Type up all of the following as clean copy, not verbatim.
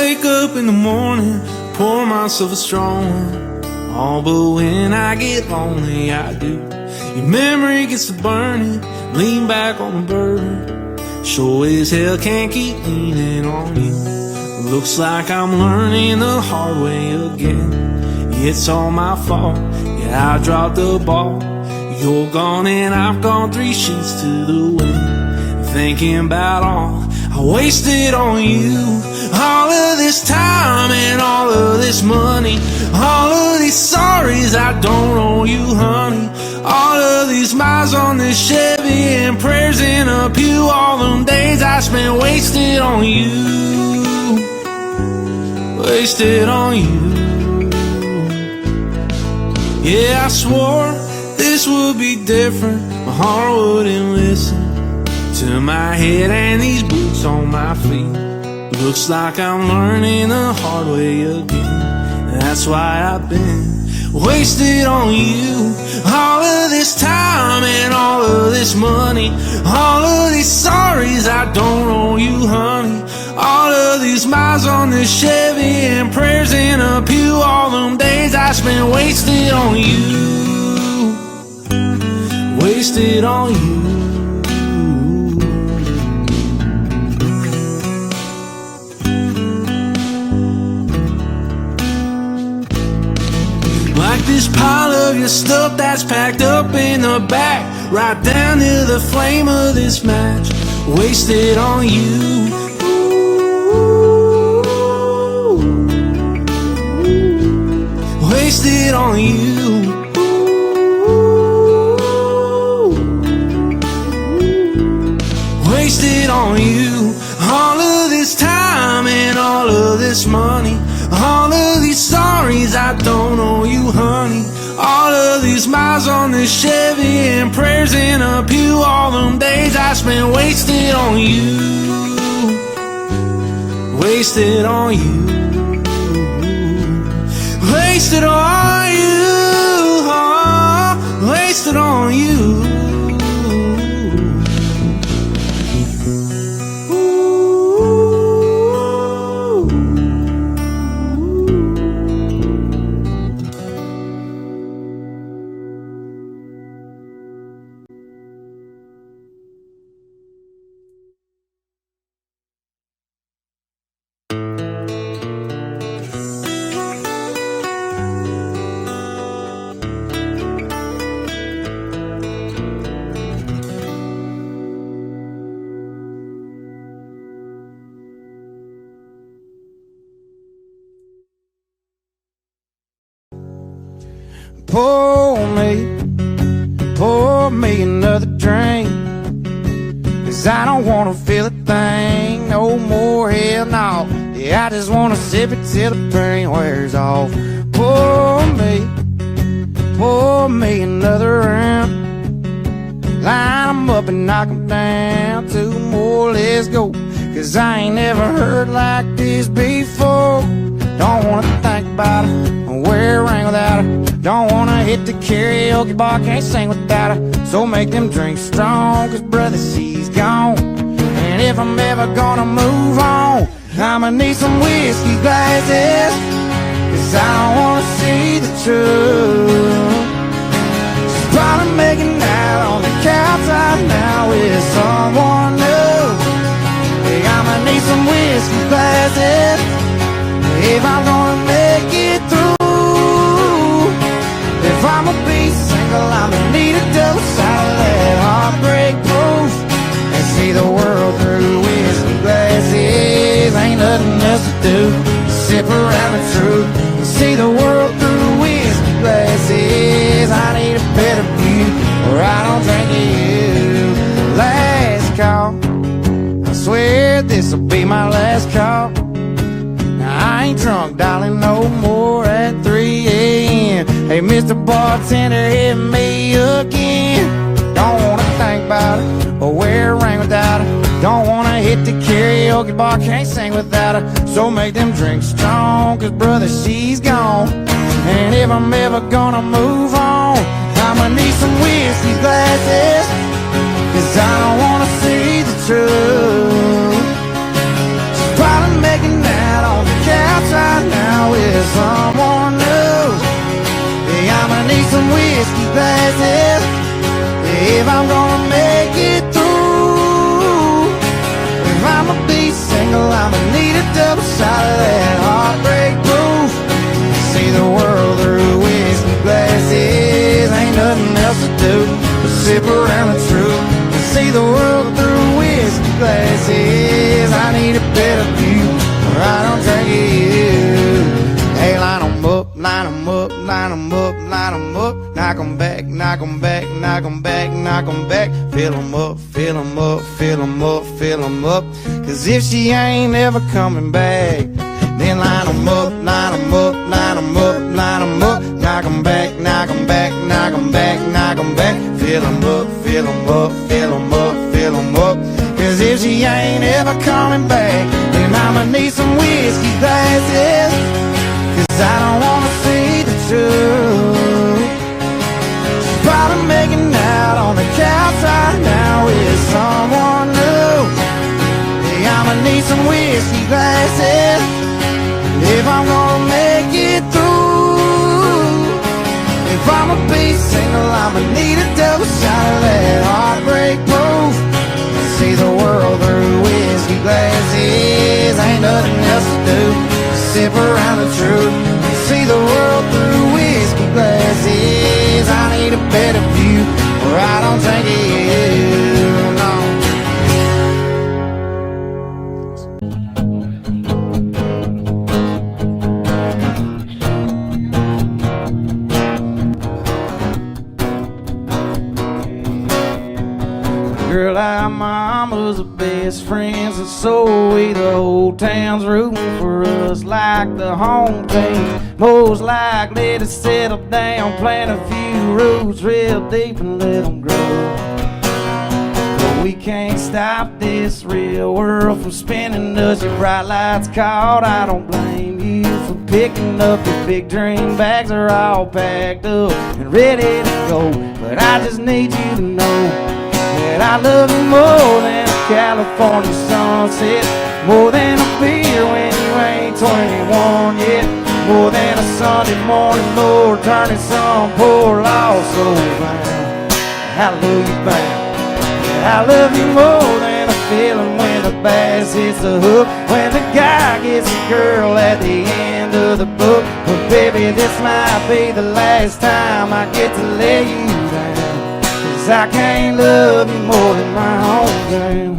wake up in the morning, pour myself a strong one. Oh, but when I get lonely, I do. Your memory gets to burning, lean back on the burden. Sure as hell can't keep leaning on you. Looks like I'm learning the hard way again. It's all my fault, yeah, I dropped the ball. You're gone and I've gone 3 sheets to the wind. Thinking about all I wasted on you. All of this time and all of this money. All of these sorries I don't owe you, honey. All of these miles on this Chevy and prayers in a pew. All them days I spent wasted on you. Wasted on you. Yeah, I swore this would be different. My heart wouldn't listen to my head and these boots on my feet. Looks like I'm learning the hard way again. That's why I've been wasted on you. All of this time and all of this money. All of these sorries I don't owe you, honey. All of these miles on this Chevy and prayers in a pew. All them days I spent wasted on you. Wasted on you. Like this pile of your stuff that's packed up in the back, right down to the flame of this match. Wasted on you. Wasted on you. Wasted on you. All of this time and all of this money. All of these sorries I don't owe you, honey. All of these miles on this Chevy and prayers in a pew. All them days I spent wasted on you. Wasted on you. Wasted on you. Oh, wasted on you. Pour me another drink, 'cause I don't wanna feel a thing no more, hell no. Yeah, I just wanna sip it till the pain wears off. Pour me another round. Line 'em up and knock 'em down. 2 more, let's go, 'cause I ain't never heard like this before. Don't wanna think about it, wear a ring without her. Don't wanna hit the karaoke bar, can't sing without her. So make them drinks strong, 'cause brother, she's gone. And if I'm ever gonna move on, I'ma need some whiskey glasses, 'cause I don't wanna see the truth. She's probably making out on the couch right now with someone new. Hey, I'ma need some whiskey glasses if I'm gonna make it through. If I'ma be single, I'ma need a dose out of that heartbreak proof. And see the world through whiskey glasses. Ain't nothing else to do, sip around the truth. See the world through whiskey glasses. I need a better view, or I don't drink you. Last call, I swear this'll be my last call. I ain't drunk, darling, no more at 3 a.m. Hey, Mr. Bartender, hit me again. Don't wanna think about it, or wear a ring without her. Don't wanna hit the karaoke bar, can't sing without her. So make them drinks strong, 'cause brother, she's gone. And if I'm ever gonna move on, I'ma need some whiskey glasses, 'cause I don't wanna see the truth. She's probably making that on the if I'm gonna make it through. If I'ma be single, I'ma need a double shot of that heartbreak proof. See the world through whiskey glasses, ain't nothing else to do but sip around the truth. See the world through whiskey glasses, I need a better view, or I don't drink it. Hey, line 'em up, line 'em up, line 'em up, line 'em up. Knock 'em back, knock 'em back, knock 'em back, knock 'em back. Fill 'em up, fill 'em up, fill 'em up, fill 'em up. Cause if she ain't ever coming back, then line 'em up, line 'em up, line 'em up, line 'em up. Knock 'em back, knock 'em back, knock 'em back, knock 'em back. Fill 'em up, fill 'em up, fill 'em up, fill 'em up. Cause if she ain't ever coming back, then I'ma need some whiskey glasses. Cause I don't wanna see the truth. She's probably making out on the couch right now with someone new. Hey, I'ma need some whiskey glasses if I'm gonna make it through. If I'ma be single, I'ma need a double shot of that heartbreak proof. See the world through whiskey glasses, ain't nothing else to do. Sip around the truth. See the world through whiskey glasses, I need a better view, or I don't drink it, no. Girl, our mamas are best friends, and so we the whole town's rooting for us like the home team. Most likely to settle down, plant a few roots real deep and let them grow. But we can't stop this real world from spinning us. Your bright lights caught, I don't blame you for picking up your big dream bags are all packed up and ready to go. But I just need you to know that I love you more than a California sunset, more than a beer when you ain't 21 yet, more than a Sunday morning Lord turning some poor lost soul round. Hallelujah bound. I love you more than a feeling when the bass hits the hook, when the guy gets a girl at the end of the book. But baby, this might be the last time I get to lay you down, cause I can't love you more than my hometown.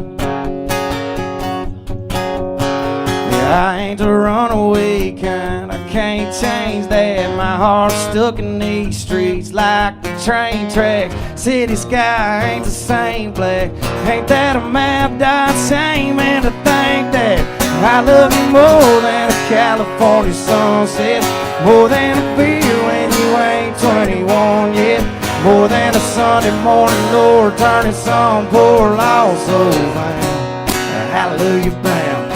Yeah, I ain't the runaway kind, I can't change that. My heart's stuck in these streets like the train tracks. City sky ain't the same black. Ain't that a map dot shame? And to think that I love you more than a California sunset, more than a beer when you ain't 21 yet, more than a Sunday morning Lord turning some poor lost soul round. Hallelujah bound.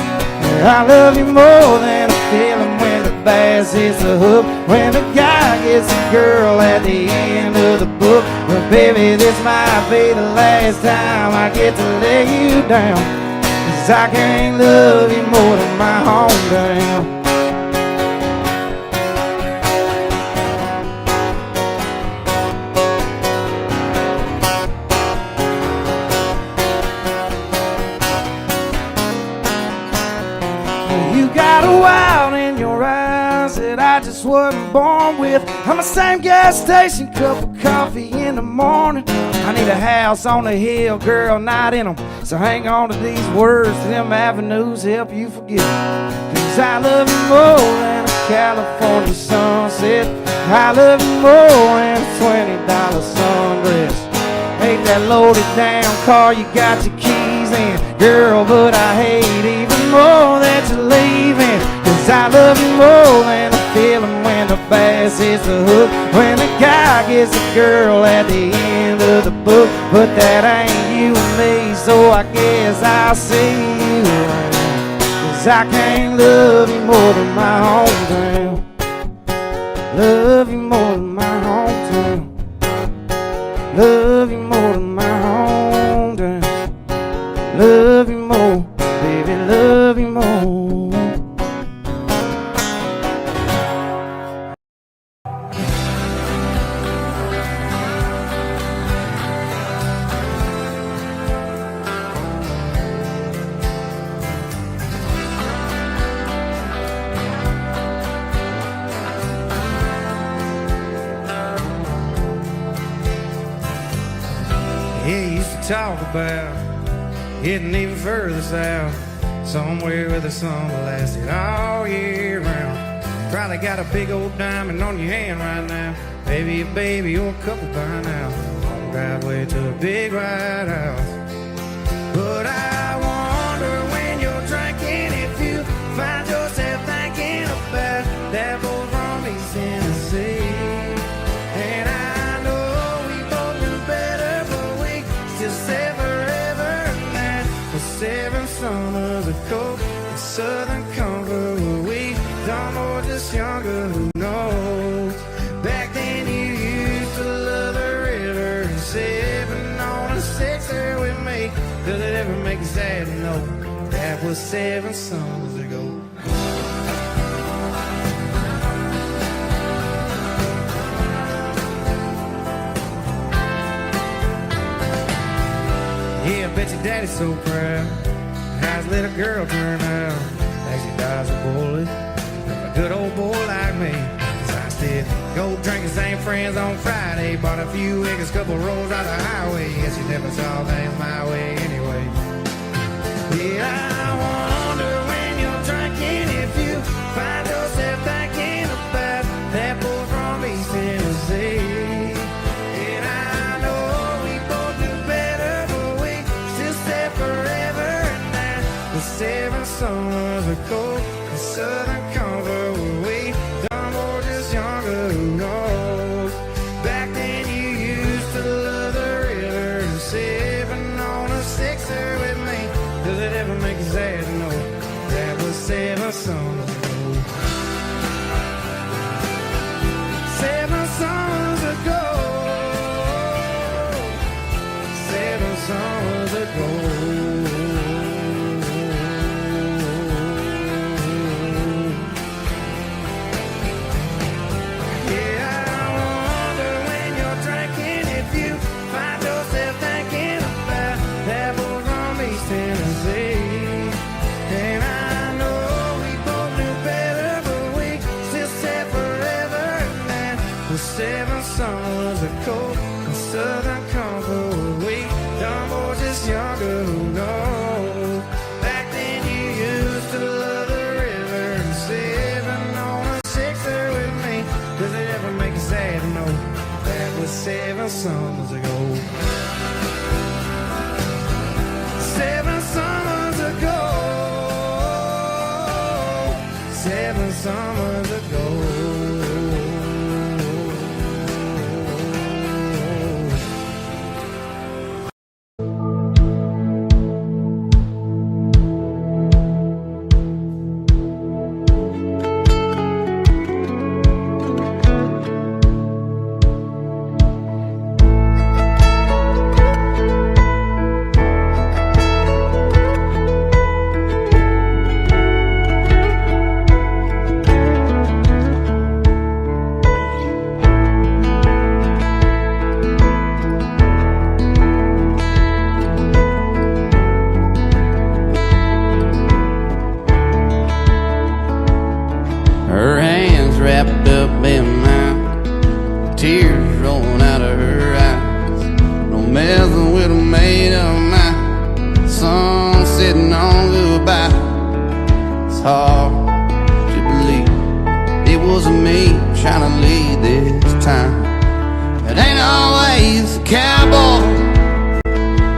I love you more than a feeling when the bass hits the hook, when the guy gets a girl at the end of the book. But baby, this might be the last time I get to lay you down, cause I can't love you more than my hometown. You got a wild in your eyes that I just wasn't born with. I'm the same gas station, cup of coffee in the morning. I need a house on the hill, girl, not in them. So hang on to these words, them avenues help you forget. Cause I love you more than a California sunset, I love you more than a $20 sundress. Ain't that loaded down car you got your keys in, girl, but I hate even more that you're leaving. Cause I love you more than a feeling when the bass hits the hook, when the guy gets a girl at the end of the book. But that ain't you and me, so I guess I'll see you around, cause I can't love you more than my hometown. Love you more than my hometown. Love you more than my hometown. Love you more, baby, love you more. talk about getting even further south, somewhere where the sun will last it all year round. Probably got a big old diamond on your hand right now, maybe a baby or a couple by now, on the driveway to a big white house. But I wonder when you're drinking if you find yourself thinking about that boy from East Tennessee. And I know we both knew better, but we still say forever that for 7 summers ago in Southern Comfort, were we dumb or just younger, who knows? Back then you used to love the river and sipping on a sixer with me. Does it ever make you sad to know that was 7 summers ago? Yeah, I bet your daddy's so proud. How's little girl turn out? Actually dies a bullet from a good old boy like me. Cause I still go drinking, same friends on Friday. Bought a few eggs, couple rolls out the highway. Guess you never saw things my way anyway. Yeah, I wonder when you're drinking if you find yourself thinking about that boy from East Tennessee. And I know we both do better, but we still stay forever. And that was 7 summers ago in Southern Comfort, were we dumb or just younger, who knows? Back then you used to love the river and sipping on a sixer with me. Does it ever make you sad to know that was 7 summers ago? 7 summers ago. 7 summers ago. Yeah, I wonder when you're drinking if you find yourself thinking about that boy from East Tennessee. And I know we both knew better, but we still said forever. And that was 7 summers ago in Southern Comfort, were we dumb or just younger, who knows? Back then you used to love the river and sipping on a sixer with me. Does it ever make you sad to know that was 7 summers ago? 7 summers ago. 7 summers ago. Her hands wrapped up in mine, tears rolling out of her eyes. No messing with a maid of mine, sun sitting on goodbye. It's hard to believe it was me trying to lead this time. It ain't always a cowboy,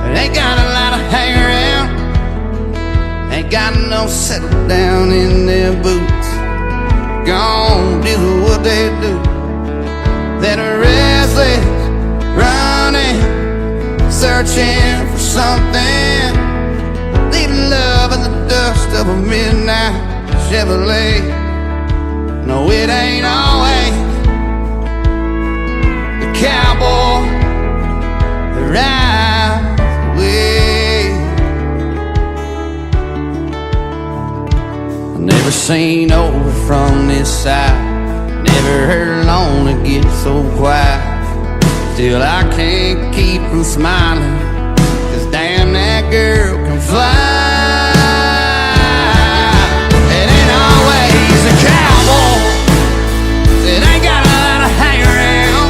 it ain't got a lot of hang around, ain't got no settle down in their boots. Gone do what they do, that are restless, running, searching for something, leaving love in the dust of a midnight Chevrolet. No, it ain't always the cowboy that rides away. I never seen over from this side, never heard lonely get so quiet. Still I can't keep from smiling, cause damn that girl can fly. It ain't always a cowboy, it ain't got a lot of hang around,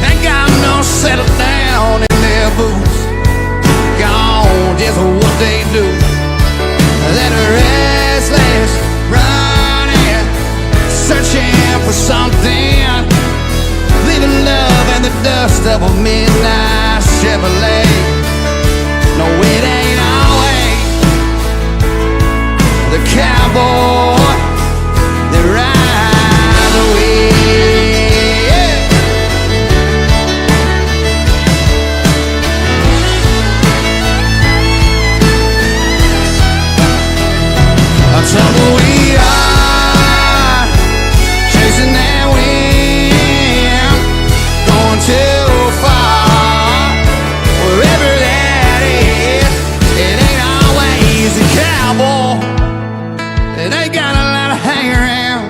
ain't got no settle down in their boots. they do. That restless running, searching for something, leaving love in the dust of a midnight Chevrolet. No, it ain't always the cowboy that rides away. Tumbleweed are chasing that wind, going too far, wherever that is. It ain't always a cowboy that ain't got a lot of hang around,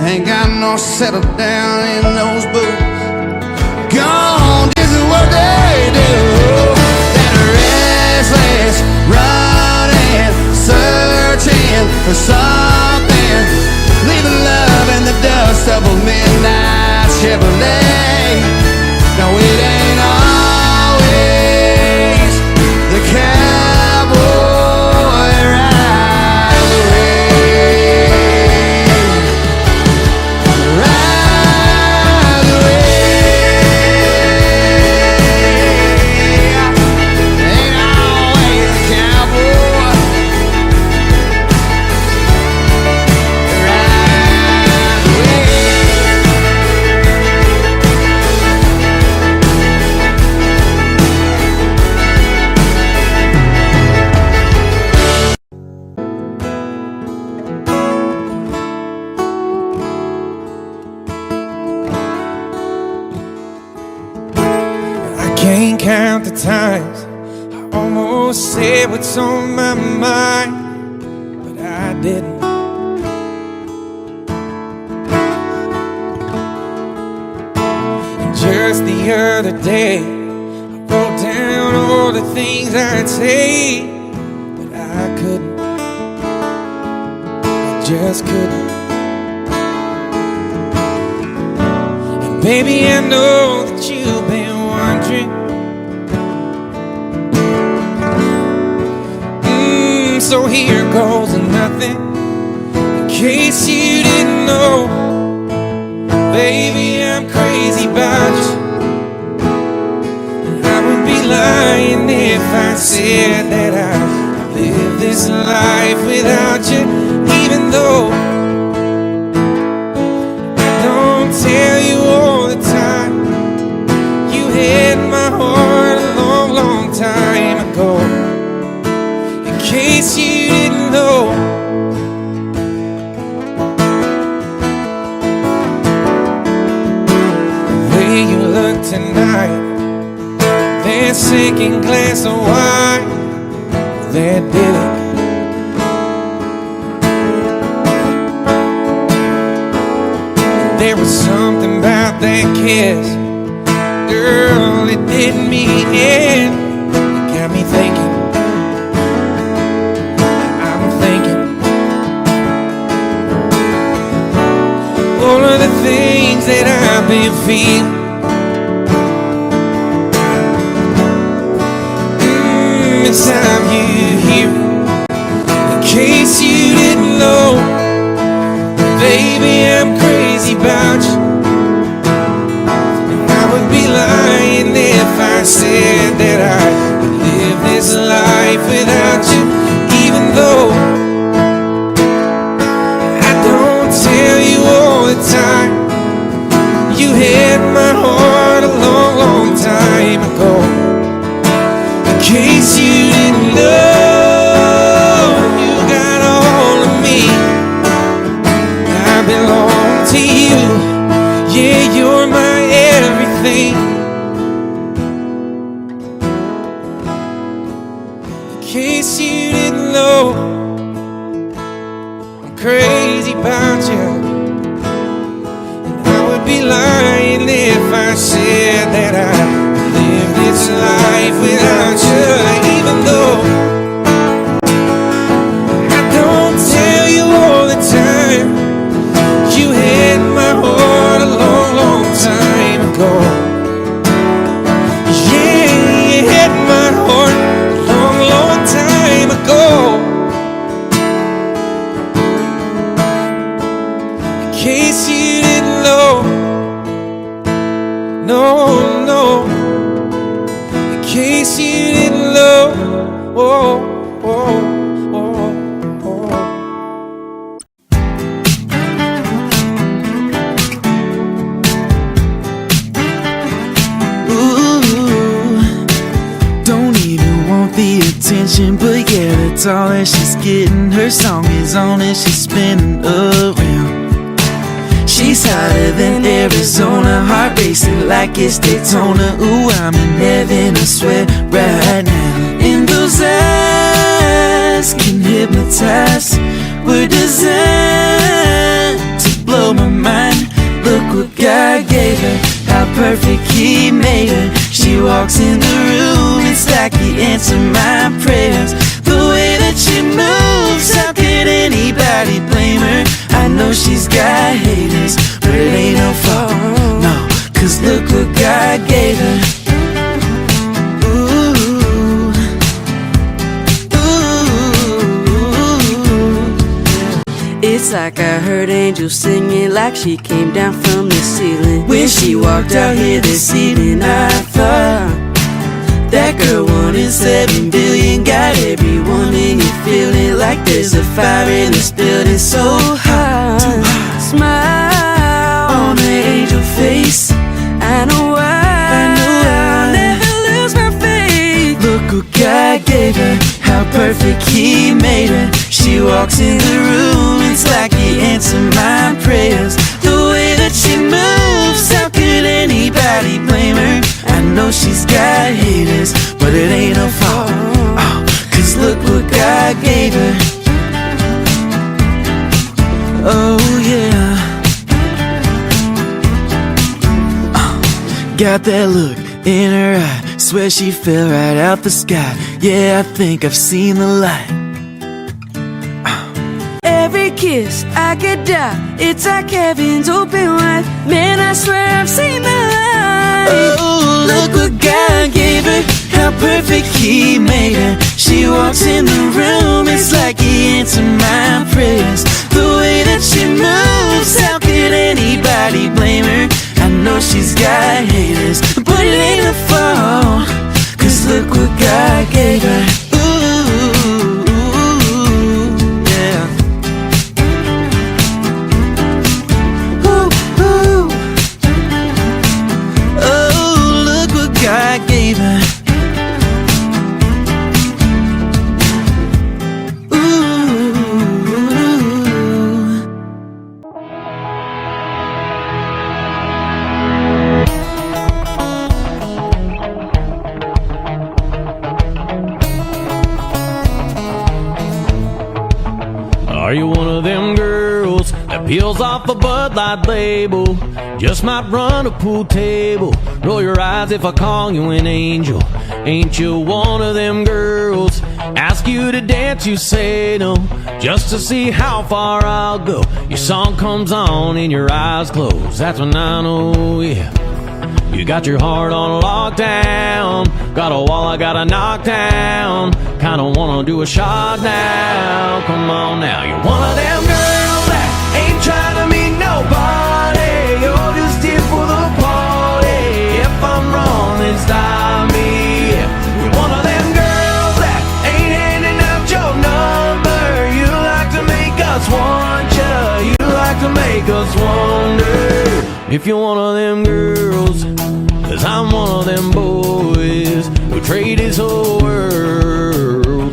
ain't got no settle down in those boots. Gone, this is what they do. That restless running, searching for something, leaving love in the dust of a midnight Chevrolet. No, it ain't always the cowboy rides away, rides away. Ain't always the cowboy. Can't count the times I almost said what's on my mind, but I didn't. And just the other day, I wrote down all the things I'd say, but I couldn't. I just couldn't. And baby, I know that you've been wondering. So here goes nothing, in case you didn't know. Baby, I'm crazy about you, and I would be lying if I said that I live this life without you. Even though I don't tell you all the time, you had my heart a long, long time ago. In case you didn't know, the way you look tonight, that second glass of wine, that did it. There was something about that kiss, girl, it didn't mean it. It got me thinking. All of the things that I've been feeling, it's time you hear it. In case you didn't know, baby, I'm crazy about you, and I would be lying if I said that I could live this life without you. Even though I don't tell you all the time, you had my heart a long, long time ago. In case you didn't know, you got all of me, I belong to you. Yeah, you're my everything. In case you didn't know, I'm crazy about you, and I would be lying if I said that I live this life without you. Even though I don't tell you all the time, you had my heart a long, long time ago. Yeah, you had my heart a long, long oh, oh, oh, oh. Ooh, don't even want the attention, but yeah, that's all that she's getting. Her song is on and she's spinning around. She's hotter than Arizona, heart racing like it's Daytona. Ooh, I'm in heaven, I swear, right now. And those eyes can hypnotize. We're designed to blow my mind. Look what God gave her, how perfect He made her. She walks in the room, it's like He answered my prayers. The way that she moves, how could anybody blame her? I know she's got haters, but it ain't no fault, no, cause look what God gave her. Ooh, ooh. It's like I heard angels singing, like she came down from the ceiling. When she walked out here this evening, I thought that girl 1 in 7 billion got everyone in you feeling like there's a fire in this building so hot. Smile on her angel face. I know I'll never lose my faith. Look what God gave her, how perfect He made her. She walks in the room, it's like He answered my prayers. The way that she moves, how could anybody blame her? I know she's got haters, but it ain't her fault, oh, cause look what God gave her. Oh yeah, got that look in her eye, swear she fell right out the sky. Yeah, I think I've seen the light. Every kiss I could die, it's like heaven's open wide. Man, I swear I've seen the light. Oh, look what God gave her, how perfect He made her. She walks in the room, it's like He answered my prayers. The way that she moves, how could anybody blame her? I know she's got haters, but it ain't her fault, cause look what God gave her. Ooh, yeah. Ooh, ooh. Oh, look what God gave her. Are you one of them girls that peels off a Bud Light label? Just might run a pool table. Roll your eyes if I call you an angel. Ain't you one of them girls? Ask you to dance, you say no, just to see how far I'll go. Your song comes on and your eyes close. That's when I know, yeah, you got your heart on lockdown. Got a wall I gotta knock down. Kinda wanna do a shot now. Come on now, you're one of them girls that ain't trying to meet nobody. You're just here for the party. If I'm wrong, then stop me. You're one of them girls that ain't handing out your number. You like to make us want ya. You like to make us wonder if you're one of them girls. Cause I'm one of them boys who trade his whole world.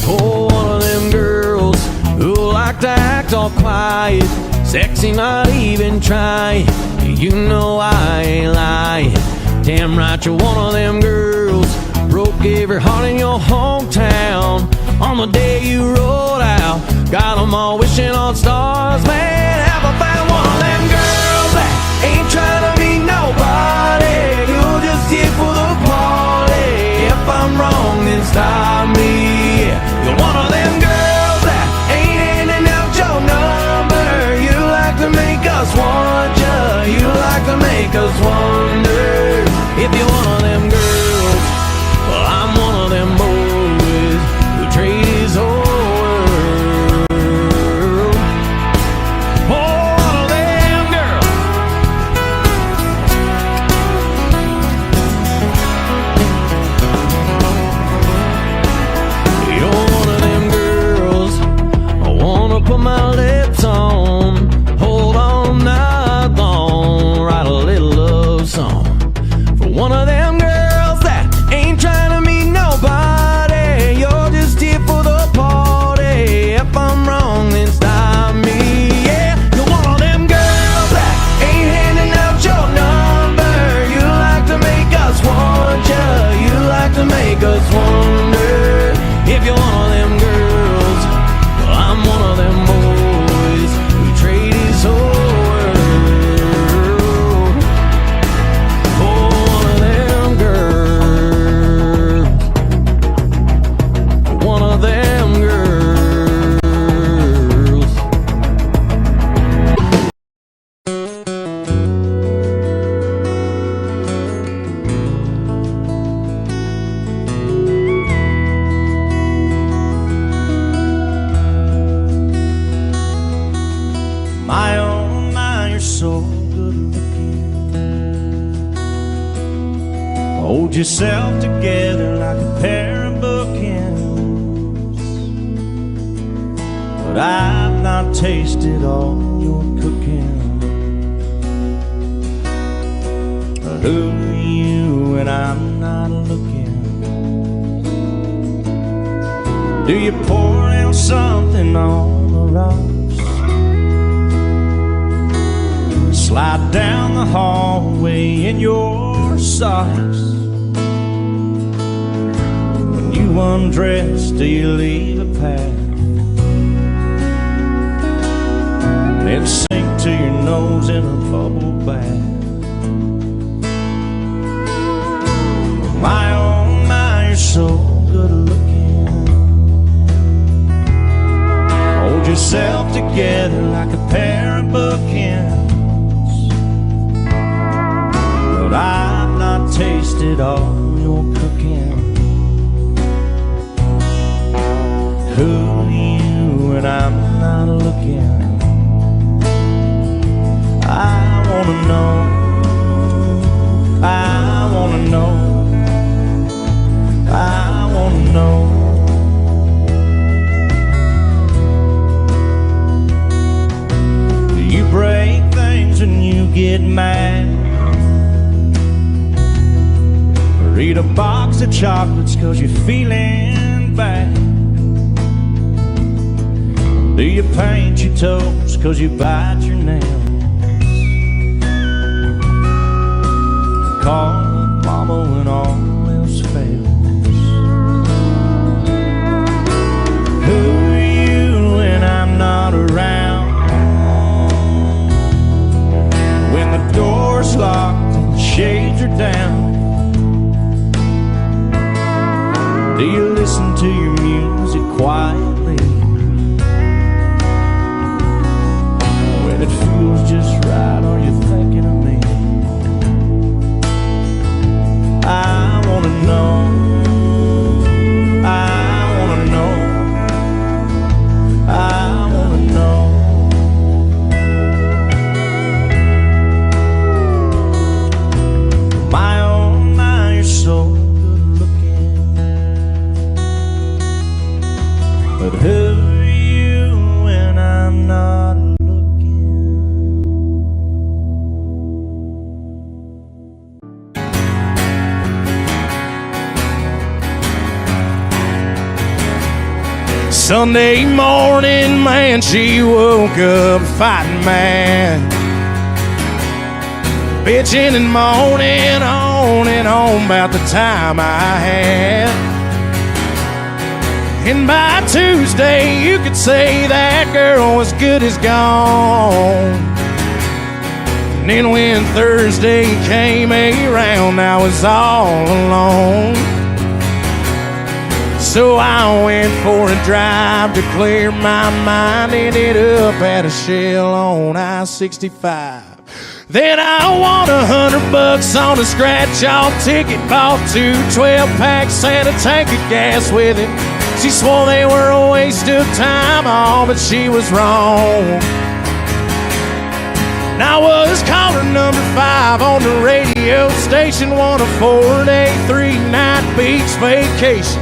Oh, one of them girls who like to act all quiet, sexy, not even trying. You know I ain't lying. Damn right, you're one of them girls. Broke every heart in your hometown on the day you rolled out. Got them all wishing on stars, man. Have I found one of them girls that ain't trying to be nobody? You're just here for the party. If I'm wrong, then stop me. You're one of them girls that ain't handing out your number. You like to make us want ya. You like to make us wonder if you're one of them girls. Well, I'm one of them boys who trade his whole world. Oh, one of them girls. Hold yourself together like a pair of bookends. But I've not tasted all your cooking. Who are you when I'm not looking? Do you pour out something on the rocks? Slide down the hallway in your socks. When you undress, do you leave a path? Then sink to your nose in a bubble bath. My oh my, you're so good looking. Hold yourself together like a pair of bookends. But I've not tasted all your cooking. Who are you when I'm not looking? I wanna know, I wanna know, I wanna know. Do you break things when you get mad? Or eat a box of chocolates 'cause you're feeling bad? Do you paint your toes 'cause you bite your nails? Call up mama when all else fails. Who are you when I'm not around? When the door's locked and the shades are down, do you listen to your music quietly? When it feels just right, are you thinking of me? I wanna know, I wanna know, I wanna know. My oh my, you're so good looking. But who are you when I'm not looking? Sunday morning, man, she woke up fighting mad, bitching and moaning on and on about the time I had. And by Tuesday, you could say that girl was good as gone. And then when Thursday came around, I was all alone. So I went for a drive to clear my mind. Ended up at a Shell on I-65. Then I won $100 on a scratch-off ticket. Bought 2 12-packs and a tank of gas with it. She swore they were a waste of time, oh, but she was wrong. And I was caller number 5 on the radio station, won a 4-day, 3-night beach vacation.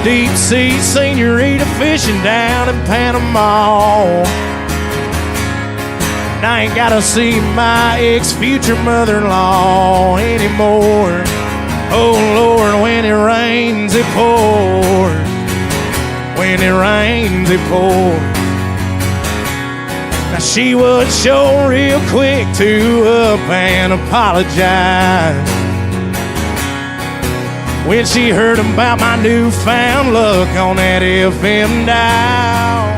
Deep sea senorita fishing down in Panama. And I ain't gotta see my ex-future mother-in-law anymore. Oh Lord, when it rains it pours. When it rains it pours. Now she was sure real quick to up and apologize when she heard about my newfound luck on that FM dial.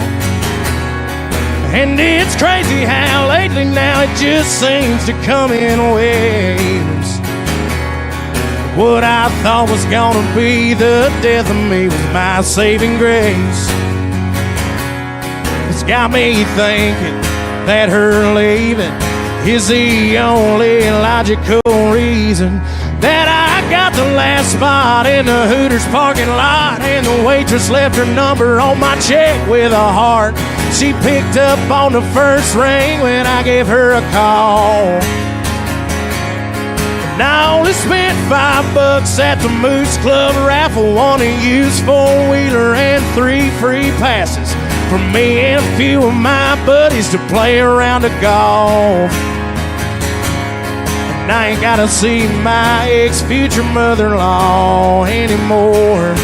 And it's crazy how lately now it just seems to come in waves. What I thought was gonna be the death of me was my saving grace. It's got me thinking that her leaving is the only logical reason that I got the last spot in the Hooters parking lot. And the waitress left her number on my check with a heart she picked up on the first ring when I gave her a call. And I only spent $5 at the Moose Club raffle. Won a used four-wheeler and 3 free passes for me and a few of my buddies to play around the golf. And I ain't gotta see my ex-future mother-in-law anymore.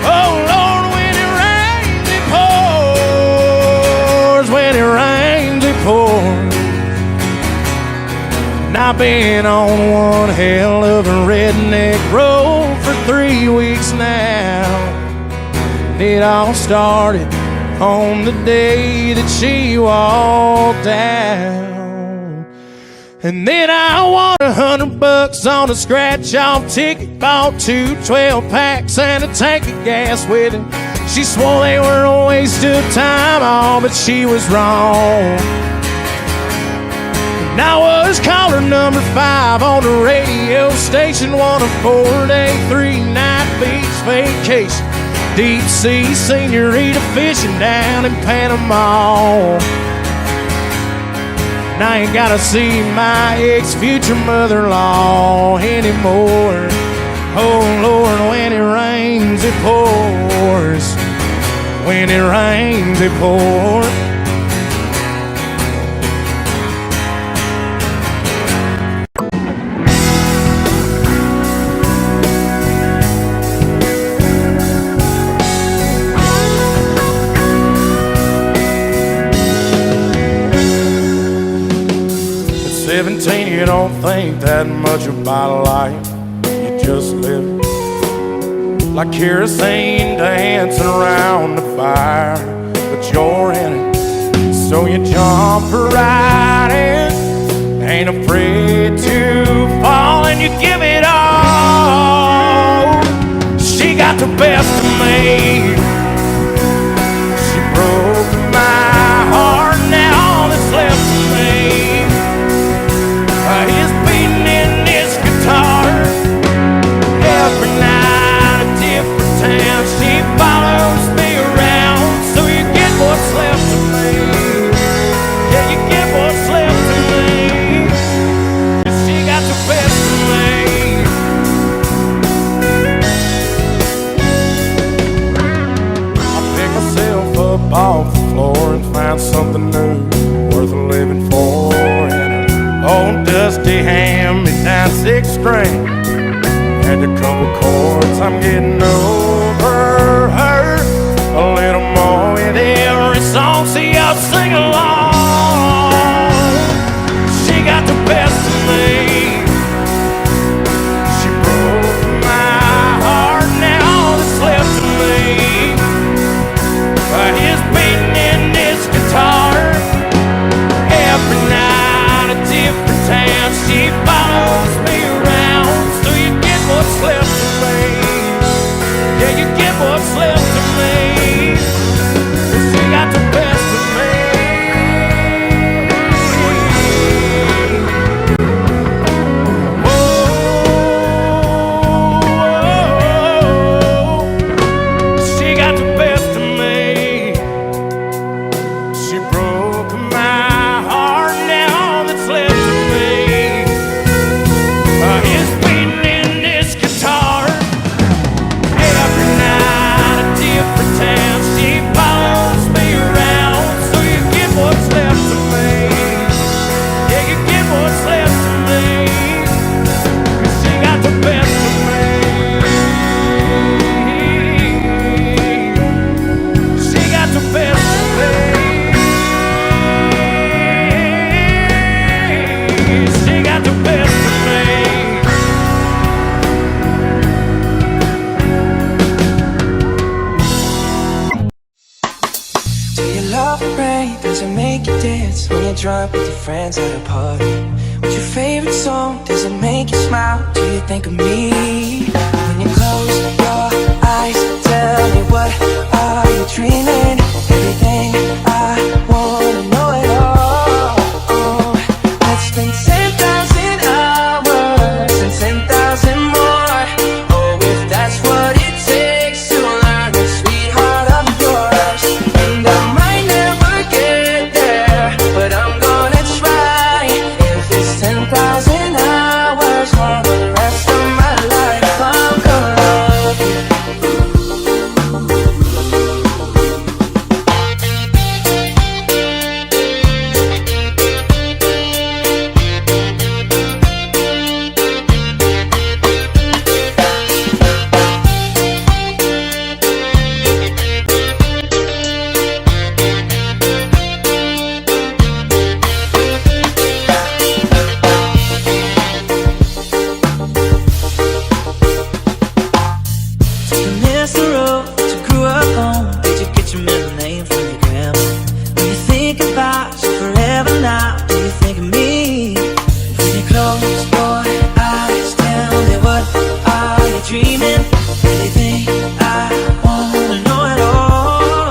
Oh Lord, when it rains it pours, when it rains it pours. And I've been on one hell of a redneck road for 3 weeks now. And it all started on the day that she walked out. And then I won $100 on a scratch-off ticket, bought 2 12-packs and a tank of gas with it. She swore they were a waste of time, oh, but she was wrong. And I was caller number 5 on the radio station, won a 4-day, 3-night beach vacation. Deep sea senorita fishing down in Panama. And I ain't gotta see my ex-future mother-in-law anymore. Oh Lord, when it rains it pours, when it rains it pours. 17, you don't think that much about life. You just live like kerosene dancing around the fire. But you're in it, so you jump right in. Ain't afraid to fall and you give it all. She got the best of me. She broke my heart, now all that's left of me is beating in this guitar. Every night a different town, she follows me around. So you get what's left of me. Yeah, you get what's left of me. 'Cause she got the best of me. I pick myself up off the floor and find something new worth living for. Old dusty hand-me-down 6-string and a couple chords. I'm getting over her a little more with every song. See, I'll sing along. She got the best of me. She broke my heart, now all that's left of me is beating in this guitar. Every night a different town, she follows me around. So you get what's left of me. Yeah, you get what's left of me. 'Cause she got the best of me. Whoa, she got the best of me. She broke my heart, now all that's left of me is beating in this guitar. Every night a different town, she follows me around. So you get what's left of me. Yeah, you get what's left of me. 'Cause she got the best of me. She got the best of me. She got the best of me. Do you love the rain? Does it make you dance when you're drunk with your friends at a party? What's your favorite song? Does it make you smile? Do you think of me? When you close your eyes, tell me, what are you dreaming? Everything I wanna know it all. Let's spend 10,000 hours and 10,000 more. Oh, if that's what it takes to learn the sweetheart of yours. And I might never get there, but I'm gonna try. If it's 10,000 hours, that's the road you grew up on. Did you get your middle name from your grandma? When you think about you forever now, do you think of me? When you close your eyes, tell me what are you dreaming? Anything I wanna know at all.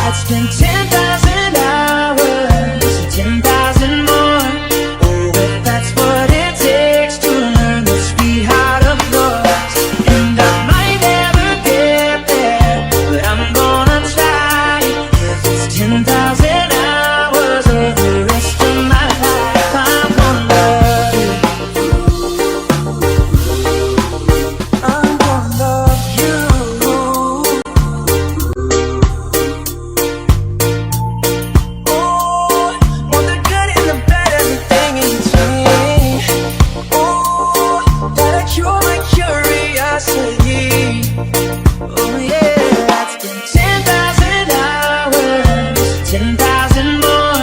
I'd spend 10,000 hours and 10,000 more. Oh, if that's what it takes to learn the sweetheart of yours. And I might never get there, but I'm gonna try. If it's 10,000 hours or the rest of my life, I'm gonna love you. I'm gonna love you. Oh, want the good and the bad, everything in between. Oh, gotta cure my curiosity. Oh yeah, that's been 10,000 hours, 10,000 more.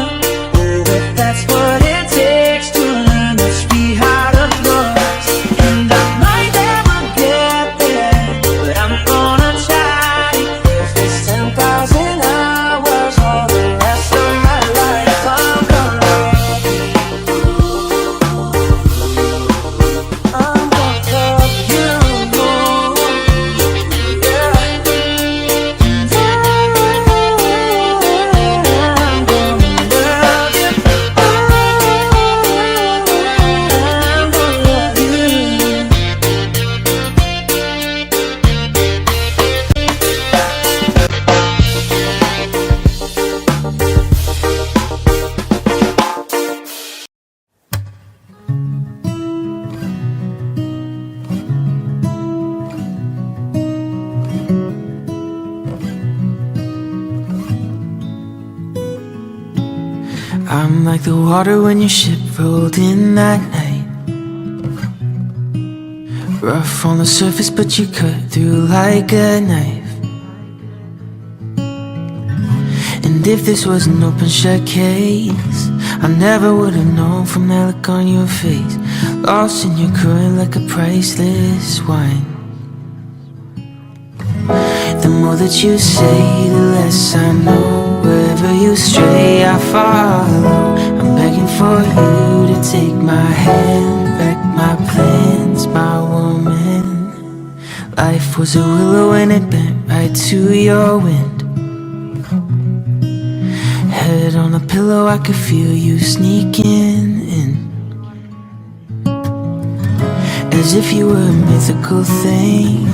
Oh, if that's what it takes to learn the sweetheart of yours. And I might never get there, but I'm gonna try. If it's 10,000 hours or the rest of my life, I'm gonna love you. I'm gonna love you. Yeah. I'm gonna love you. I'm gonna love you. I'm like the water when your ship rolled in that night. Rough on the surface, but you cut through like a knife. And if this was an open shut case, I never would have known from that look on your face. Lost in your current like a priceless wine. The more that you say, the less I know. Wherever you stray, I follow. I'm begging for you to take my hand, wreck my plans, my woman. Life was a willow and it bent right to your wind. Head on a pillow, I could feel you sneaking in. As if you were a mythical thing,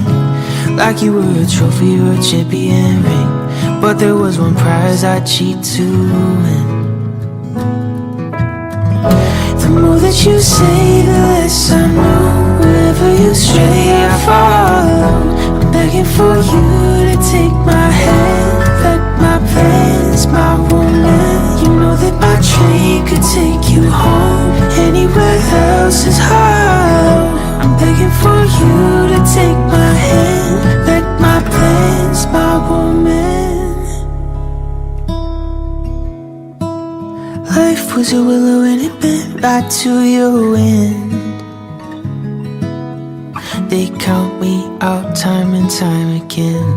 like you were a trophy or a champion ring. But there was one prize I'd cheat to win. The more that you say, the less I know. Wherever you stray, I follow. I'm begging for you to take my hand, wreck my plans, my woman. You know that my train could take you home. Anywhere else is hollow. I'm begging for you to take my hand, wreck my plans, my woman. Life was a willow and it bent right to your wind. They count me out time and time again.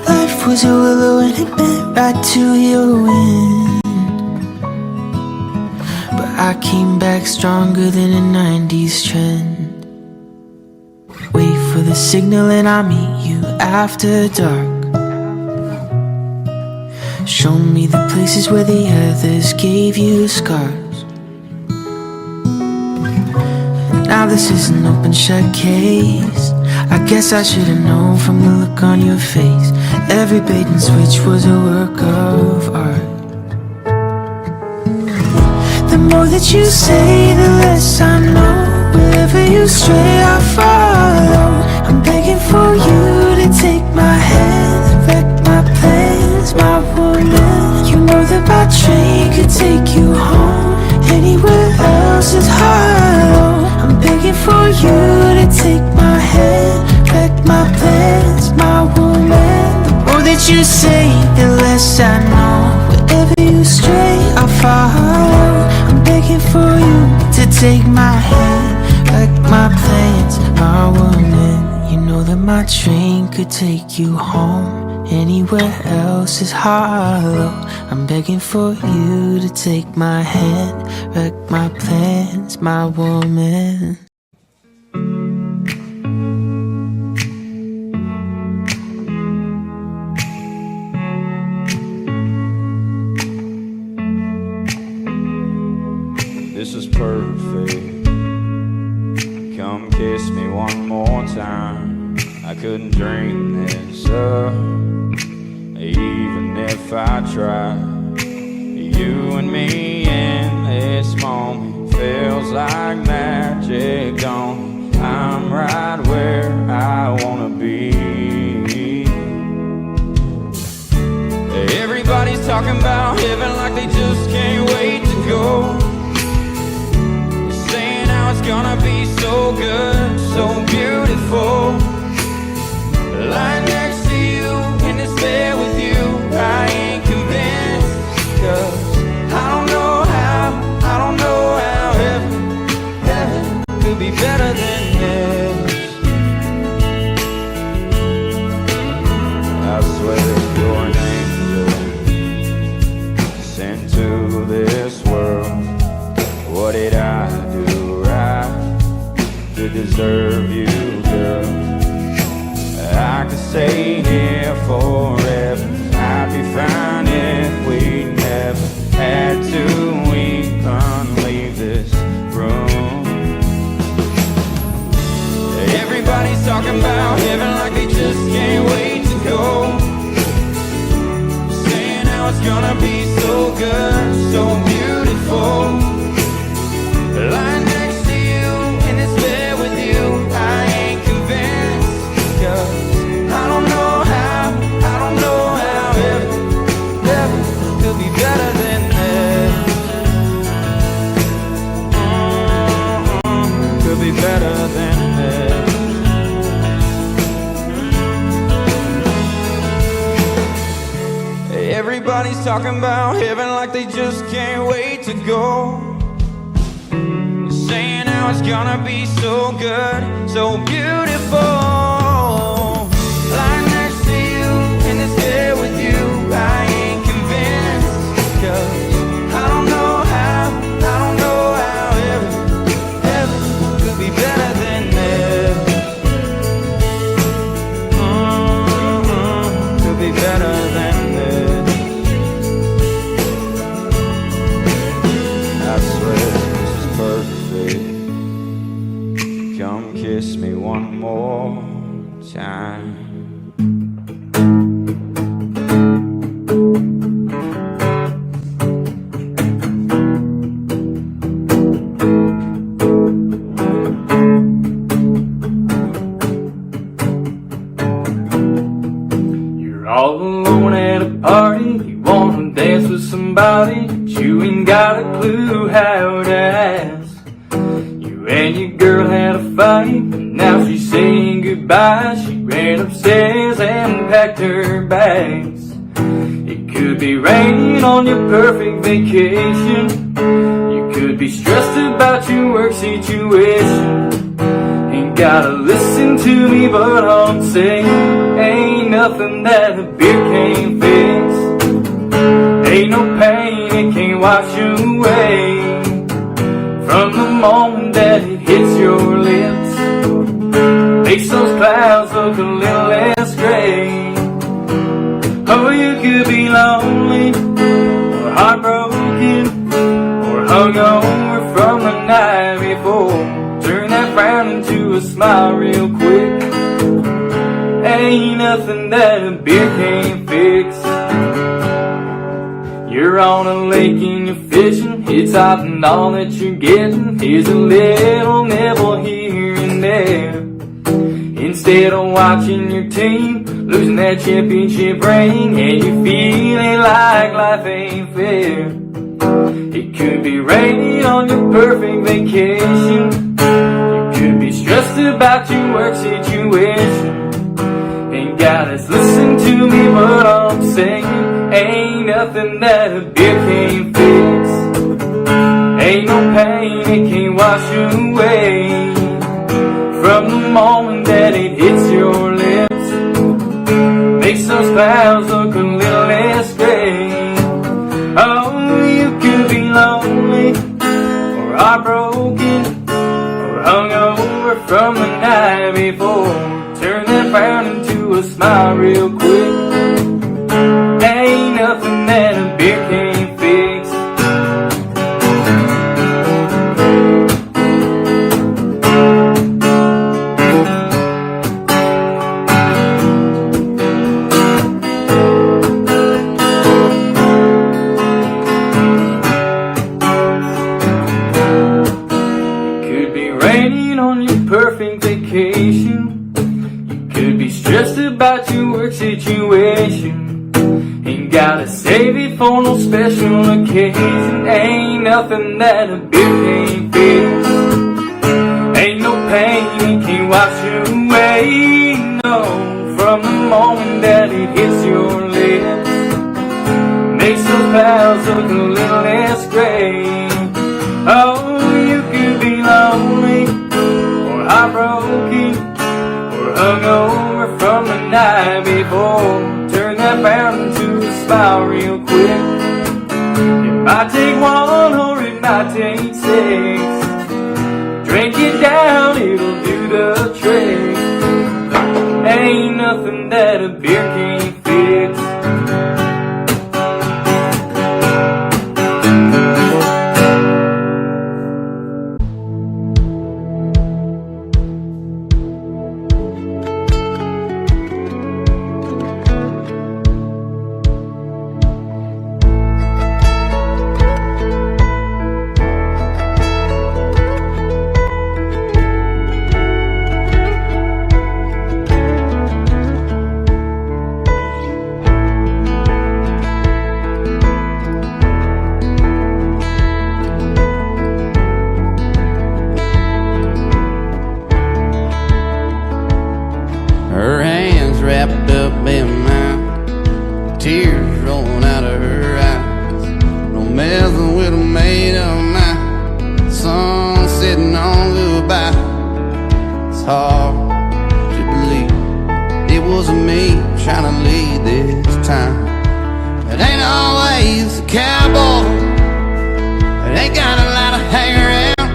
Life was a willow and it bent right to your wind. But I came back stronger than a 90s trend. Wait for the signal and I'll meet you after dark. Show me the places where the others gave you scars. Now this is an open shut case. I guess I should've known from the look on your face. Every bait and switch was a work of art. The more that you say, the less I know. Wherever you stray, I follow. I'm begging for you to take my hand, wreck my plans, my woman. You know that my train could take you home. Anywhere else is hollow. I'm begging for you to take my hand, wreck my plans, my woman. The more that you say, the less I know. Wherever you stray, I follow. I'm begging for you to take my hand, wreck my plans, my woman. my train could take you home. Anywhere else is hollow. I'm begging for you to take my hand, wreck my plans, my woman. This is perfect. Come kiss me one more time. I couldn't dream this up, even if I tried. You and me in this moment feels like magic, don't it? I'm right where I wanna be. Everybody's talking about heaven like they just can't wait to go. Saying how it's gonna be so good, so beautiful. Lying next to you in this bed with you, I ain't convinced. 'Cause I don't know how heaven could be better than this. I swear you're an angel sent to this world. What did I do right to deserve you, girl? I could stay here forever. I'd be fine if we never had to even leave this room. Everybody's talking about heaven like they just can't wait to go. Saying how it's gonna be so good, so beautiful. Lying next to you in this bed with you, I ain't convinced. 'Cause I don't know how heaven could be better than this. Could be better than this. Everybody's talking about heaven like they just can't wait to go. Saying how it's gonna be so good, so beautiful. Lying next to you in this bed with you, I ain't convinced. 'Cause I don't know how heaven could be better than this. Could be better than this. I swear this is perfect. Come kiss me one more time. You're all alone at a party, you wanna dance with somebody, but you ain't got a clue how to ask. You and your girl had a fight, and now she's saying goodbye. She ran upstairs and packed her bags. It could be raining on your perfect vacation. You could be stressed about your work situation. Ain't gotta listen to me, but I'm saying ain't nothing that a beer can't fix. Ain't no pain it can't wash away. From the moment that it hits your lips, makes those clouds look a little less gray. Oh, you could be lonely, or heartbroken, or hungover from the night before. Turn that frown into a smile real quick. Ain't nothing that a beer can't fix. You're on a lake and you're fishing, it's hot and all that you're getting is a little nibble here and there. Instead of watching your team losing that championship ring, and you're feeling like life ain't fair. It could be raining on your perfect vacation. You could be stressed about your work situation. Ain't gotta listen to me, but I'm saying ain't nothing that a beer can't fix. Ain't no pain it can't wash away. From the moment that it hits your lips, pals look a little less gray. Oh, you could be lonely, or heartbroken, or hungover from the night before. Turn that frown into a smile real quick. Ain't nothing that a beer can't fix. Raining on your perfect vacation. You could be stressed about your work situation. Ain't gotta save it for no special occasion. Ain't nothing that a beer can't fix. Ain't no pain it can't wash away. No, from the moment that it hits your lips, makes those clouds look a little less gray. Oh, you could be lonely, or heartbroken, or hungover from the night before. Turn that frown into a smile real quick. It might take one, or it might take six. Drink it down, it'll do the trick. Ain't nothing that a beer can't fix. Her hands wrapped up in mine, tears rolling out of her eyes. No messing with a made up mind. Sun sitting on goodbye. It's hard to believe it was me trying to lead this time. It ain't always a cowboy. It ain't got a lot of hang around.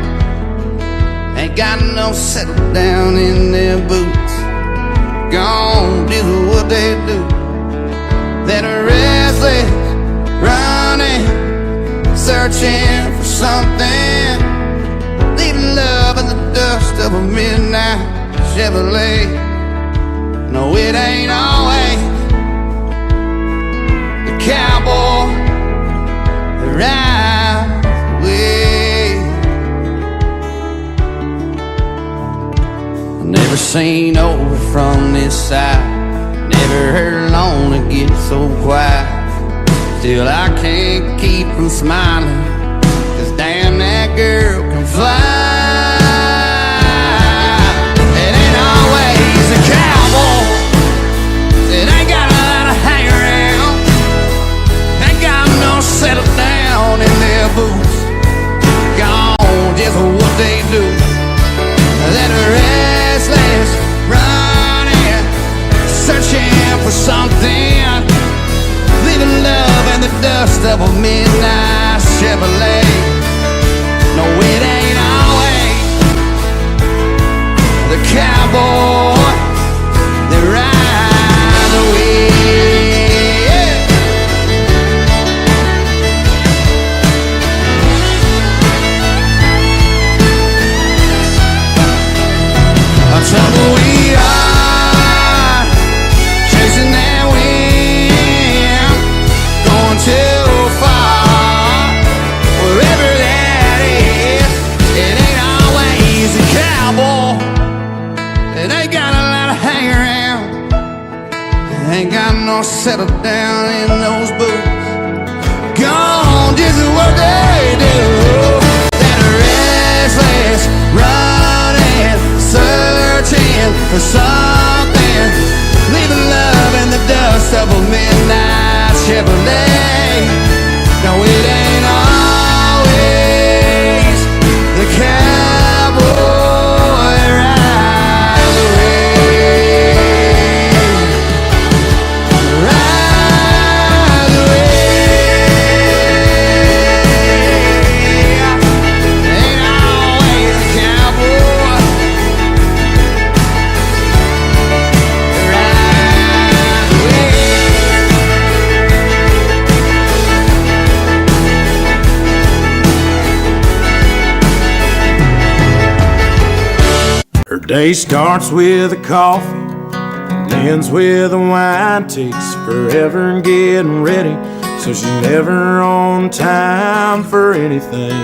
Ain't got no settle down in their boots. Gone do what they do. That restless, running, searching for something, leaving love in the dust of a midnight Chevrolet. No, it ain't always the cowboy that rides away. Never seen over from this side. Never heard lonely get so quiet. Still I can't keep from smiling, 'cause damn, that girl can fly. It ain't always a cowboy. It ain't got a lot of hang around. Ain't got no settle down in their boots. Gone just what they do. That restless, running, searching for something, leaving love in the dust of a midnight Chevrolet. No, it ain't always the cowboy that rides away. Tumbleweed on, chasing that wind, going too far, wherever that is. It ain't always a cowboy. It ain't got a lot of hang around. It ain't got no settle down in those boots. Gone just what they do. That restless, running, searching for something, leaving love in the dust of a midnight Chevrolet. No, it ain't always the cowboy rides away. Her day starts with a coffee and ends with a wine. Takes forever getting ready, so she's never on time for anything.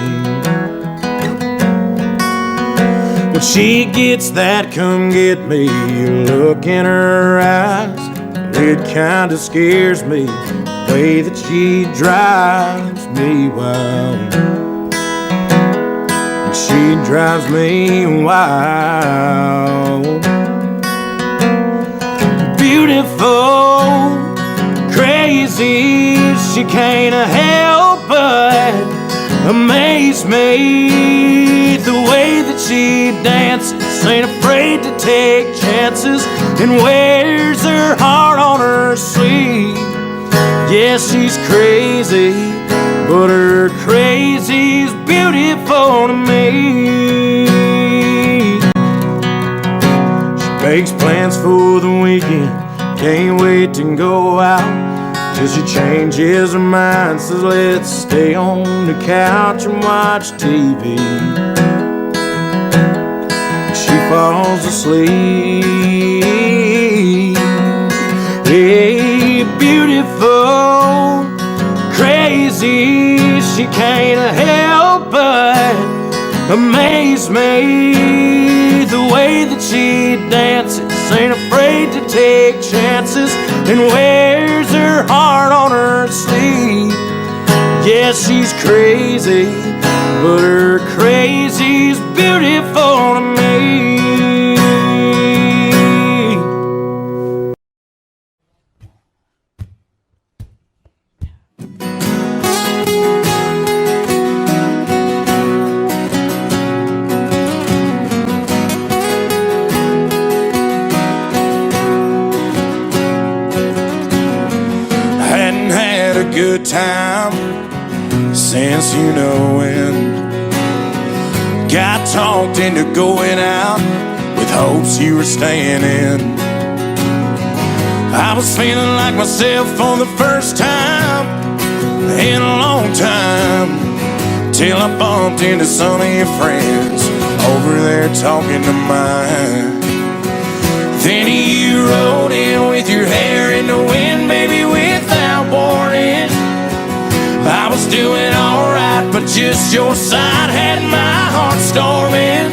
When she gets that come get me look in her eyes, it kinda scares me the way that she drives me wild. She drives me wild. Beautiful, crazy, she can't help but amaze me. The way that she dances, ain't afraid to take chances, and wears her heart on her sleeve. Yeah, she's crazy, but her crazy's beautiful to me. She makes plans for the weekend, can't wait to go out, till she changes her mind, says let's stay on the couch and watch TV. She falls asleep. Hey, beautiful, crazy, she can't help but amaze me. The way that she dances, ain't afraid to take chances, and wears her heart on her sleeve. Yeah, she's crazy, but her crazy's beautiful to me. Good time since you know when. Got talked into going out with hopes you were staying in. I was feeling like myself for the first time in a long time, till I bumped into some of your friends over there talking to mine. Then you rode in with your hair in the wind, baby, without warning. I was doing alright, but just your side had my heart storming.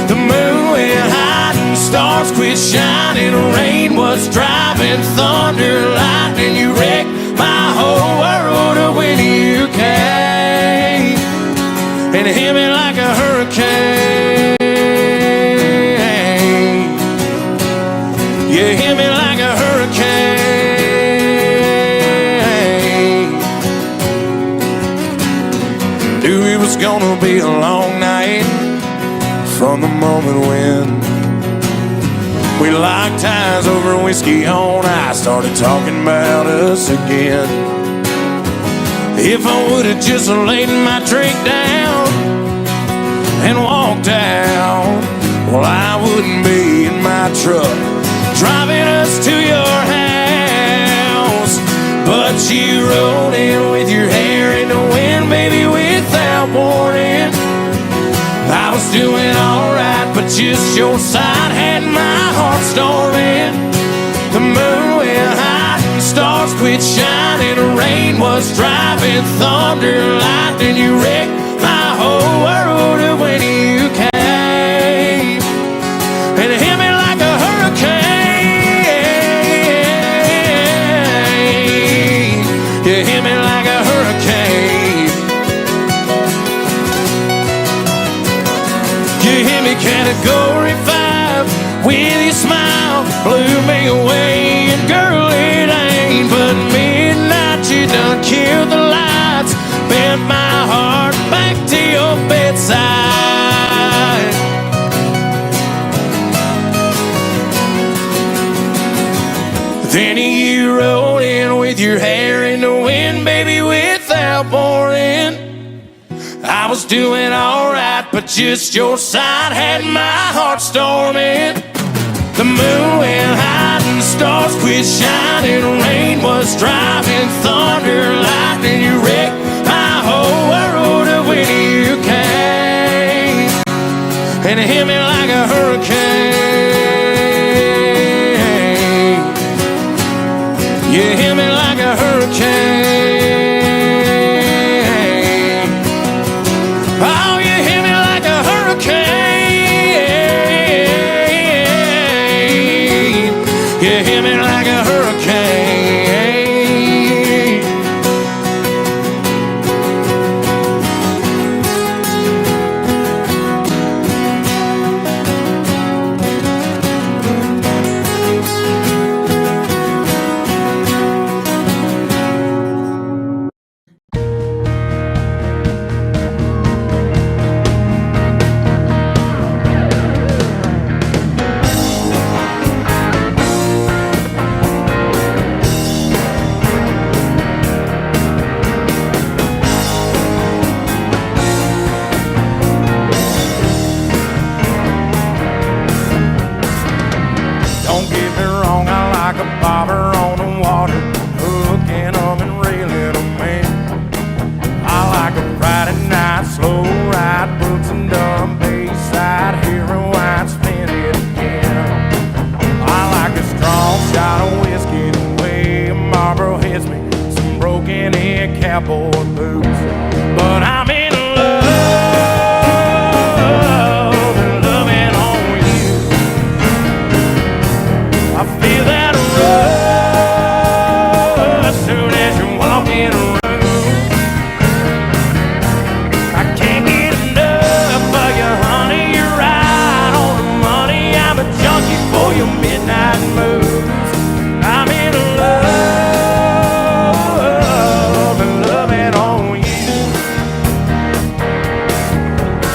The moon went high and stars quit shining. Rain was driving, thunder, lightning. You wrecked my whole world when you came and hit me like a hurricane. You hit me like a hurricane. Knew it was gonna be a long night from the moment when we locked eyes over whiskey on ice, started talking about us again. If I would've just laid my drink down and walked out, well, I wouldn't be in my truck driving us to your house. But you rode in with your hair in the wind, baby, without warning. I was doing alright, but just your side had my heart storming. The moon went high and stars quit shining. Rain was driving, thunder, lightning. You wrecked my whole world when you came and hit me like a hurricane. You hit me like a hurricane. You hit me category 5 with your smile, blew me away. And girl, it ain't but midnight. You done killed the lights, bent my heart back to your bedside. Then you rode in with your hair in the wind, baby, without warning. I was doing alright, but just your side had my heart storming. The moon went high and stars quit shining. Rain was driving, thunder, lightning. You wrecked my whole world when you came and hit me like a hurricane. You hit me like a hurricane. Don't get me wrong, I like a bobber on the water, hooking them and reeling them in. I like a Friday night slow ride, boots and dumb bayside, hearing wine spin it again. I like a strong shot of whiskey, the way a Marlboro hits me, some broken in cowboy boots. But I'm in love and loving on you. I feel that rush as soon as you walk in a room. I can't get enough of you, honey. You're right on the money. I'm a junkie for your midnight moves. I'm in love and loving on you.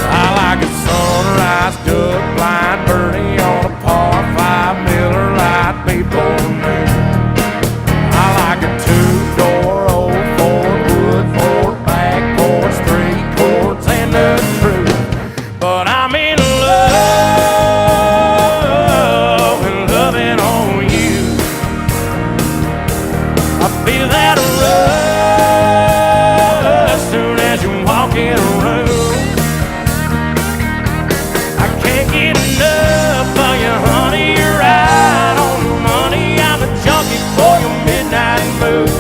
I like a sunrise duck, blind birdie on a par 5 Miller Lite maple moon. I like a 2-door old Ford, wood Ford, back porch, 3 chords and the truth. But I'm in love and loving on you. I feel that rush as soon as you walk in a room. I can't get enough of you, honey. You're right on the money. I'm a junkie for your midnight moves.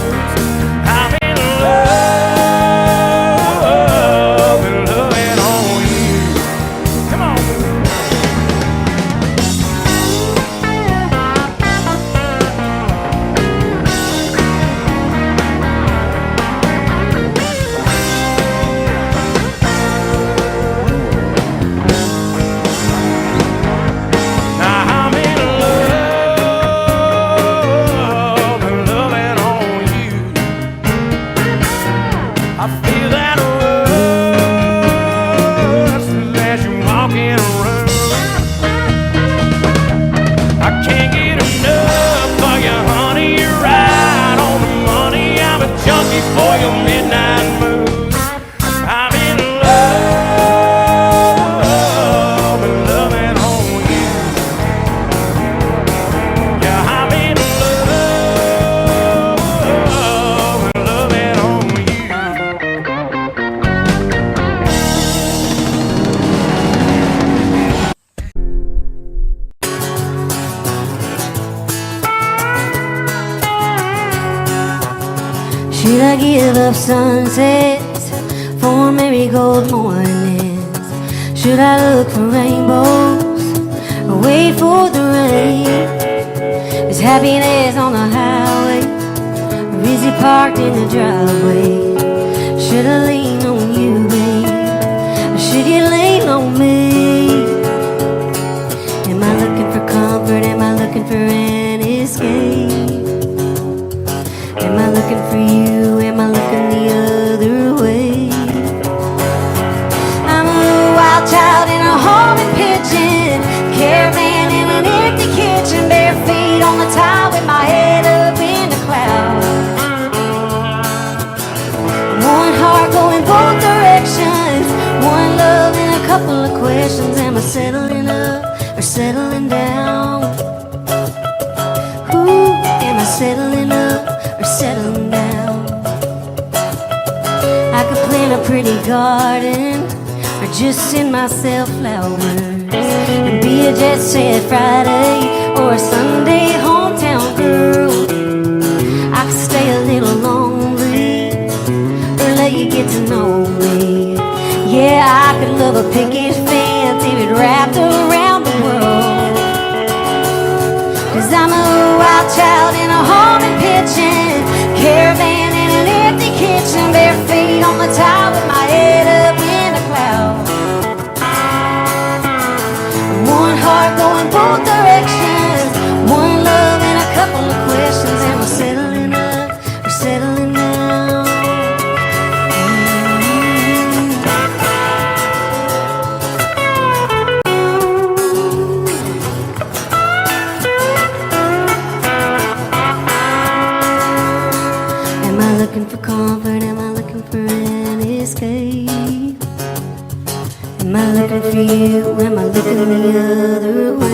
I'm in love and loving on you. Come on. Now I'm in love and loving on you. I feel that rush as you walk in a room. I can't get enough of you, honey. You're right on the money. I'm a junkie for your midnight moves. I'm in love and loving on you. Yeah, I'm in love and loving on you. Should I give up sunsets for marigold mornings? Should I look for rainbows or wait for the rain? Is happiness on the highway or is it parked in the driveway? Should I lean on you, babe, or should you lean on me? Am I looking for comfort? Am I looking for an escape? Am I looking for you? Am I looking the other way? I'm a wild child in a homing pigeon, caravan in an empty kitchen, bare feet on the tile with my head up in the clouds. One heart going both directions, one love and a couple of questions. Am I settling up or settling down? Ooh, am I settling up or settling down? I could plant a pretty garden or just send myself flowers and be a jet set Friday or a Sunday hometown girl. I could stay a little lonely or let you get to know me. Yeah, I could love a picket fence if it wrapped around the world. 'Cause I'm a wild child in a haunted pitching, caravan in an empty kitchen, bare feet on the tile with my head up in the clouds. One heart going both directions, one love and a couple of questions, and we're settling up, we're settling down. Am I looking for comfort? Am I looking for an escape? Am I looking for you? Am I looking the other way?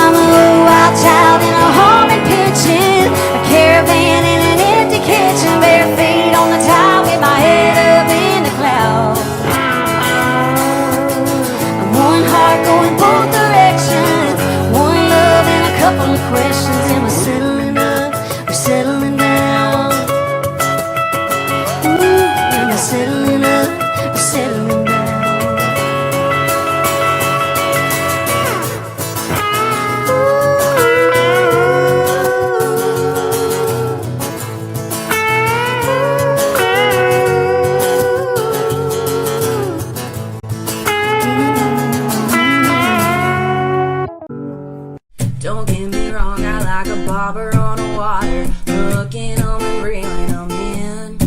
I'm a wild child in a haunted pitching, a caravan in an empty kitchen, bare feet on the tile with my head up in the clouds. I'm one heart going both directions, one love and a couple of questions, and we're settling up, we're settling down. Ooh, and we're settling up, we're settling down. Don't get me wrong, I like a bobber on the water, hooking 'em and reeling 'em in.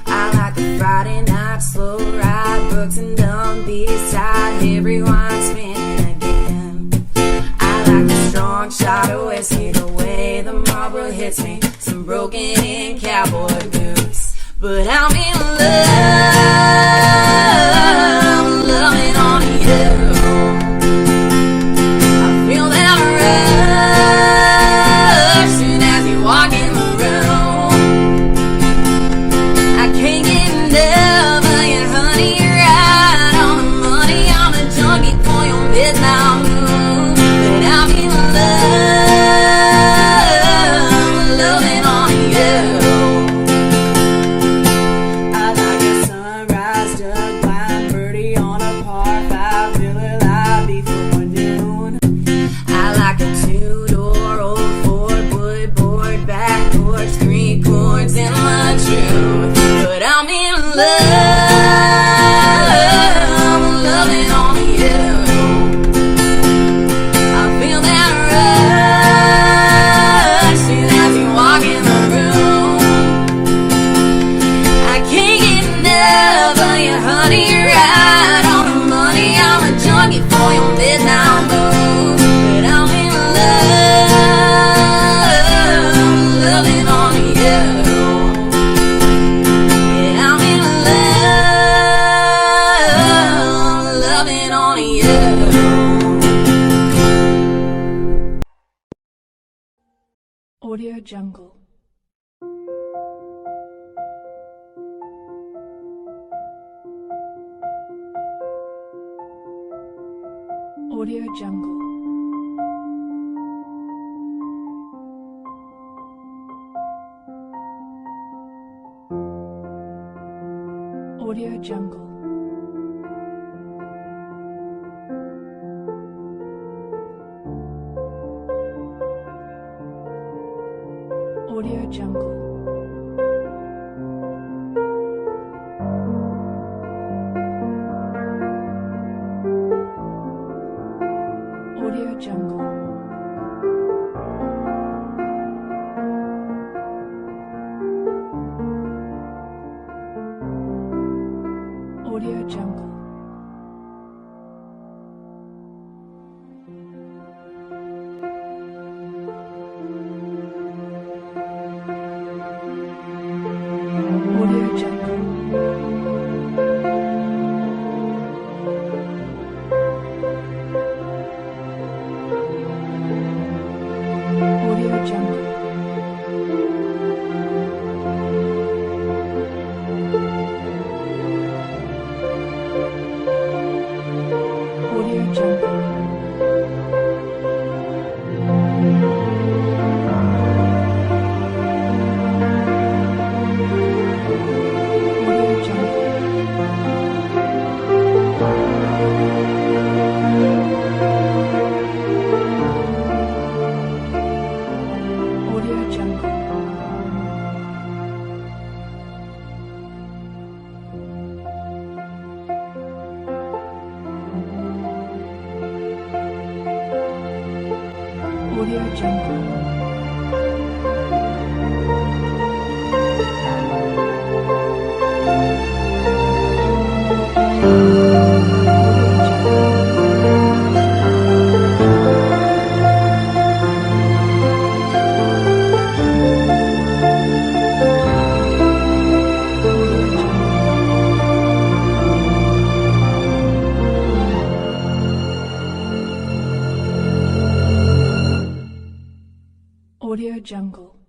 I like a Friday night slow ride, Brooks and Dunn beside, every wine spinning again. I like a strong shot of whiskey, the way the Marlboro hits me, some broken in cowboy boots. But I'm in love, loving on you. I feel that rush soon as you walk in the room. I can't get enough of you, honey. You're right on the money. I'm a junkie for your midnight moon. But I'm in love, loving on you. I like a sunrise, duck blind birdie on a par 5, feeling alive before noon. I like a 2-door old Ford, wood board, back porch, 3 chords in my truth. But I'm in love, loving on you. I feel that rush soon as you walk in the room. I can't get enough of you, honey. You're right on the money. I'm a junkie for your midnight moon. But I'm in love, loving on you. Yeah, I'm in love, loving on you. Audio Jungle. Audio Jungle. Audio Jungle. Audio Jungle. Audio Jungle. Audio Jungle. Audio Jungle. Audio Jungle. Audio Jungle.